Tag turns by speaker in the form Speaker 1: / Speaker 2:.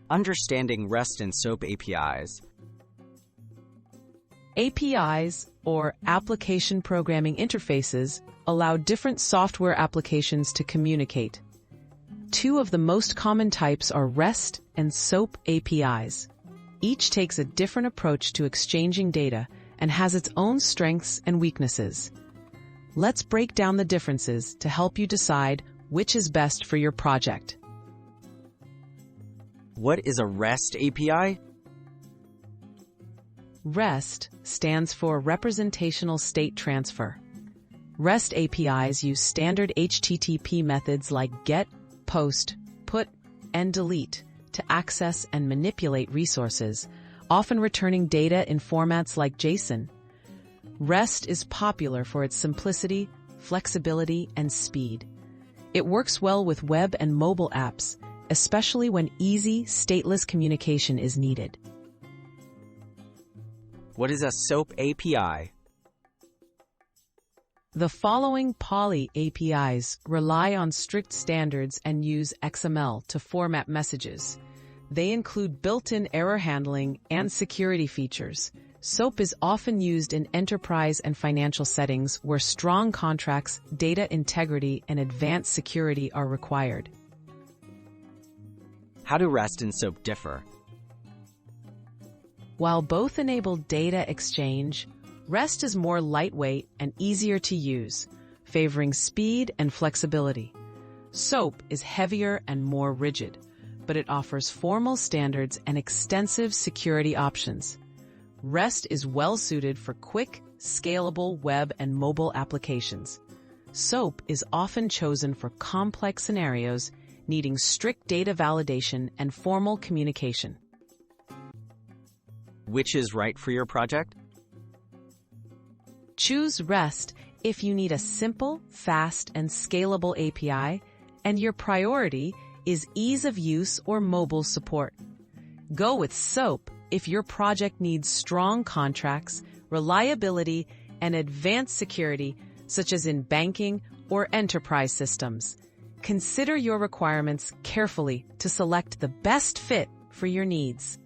Speaker 1: Understanding REST and SOAP APIs.
Speaker 2: APIs, or Application Programming Interfaces, allow different software applications to communicate. Two of the most common types are REST and SOAP APIs. Each takes a different approach to exchanging data and has its own strengths and weaknesses. Let's break down the differences to help you decide which is best for your project.
Speaker 1: What is a REST API?
Speaker 2: REST stands for Representational State Transfer. REST APIs use standard HTTP methods like GET, POST, PUT, and DELETE to access and manipulate resources, often returning data in formats like JSON. REST is popular for its simplicity, flexibility, and speed. It works well with web and mobile apps, especially when easy, stateless communication is needed.
Speaker 1: What is a SOAP API?
Speaker 2: The following poly APIs rely on strict standards and use XML to format messages. They include built-in error handling and security features. SOAP is often used in enterprise and financial settings where strong contracts, data integrity, and advanced security are required.
Speaker 1: How do REST and SOAP differ?
Speaker 2: While both enable data exchange, REST is more lightweight and easier to use, favoring speed and flexibility. SOAP is heavier and more rigid, but it offers formal standards and extensive security options. REST is well-suited for quick, scalable web and mobile applications. SOAP is often chosen for complex scenarios needing strict data validation and formal communication.
Speaker 1: Which is right for your project?
Speaker 2: Choose REST if you need a simple, fast, and scalable API, and your priority is ease of use or mobile support. Go with SOAP if your project needs strong contracts, reliability, and advanced security, such as in banking or enterprise systems. Consider your requirements carefully to select the best fit for your needs.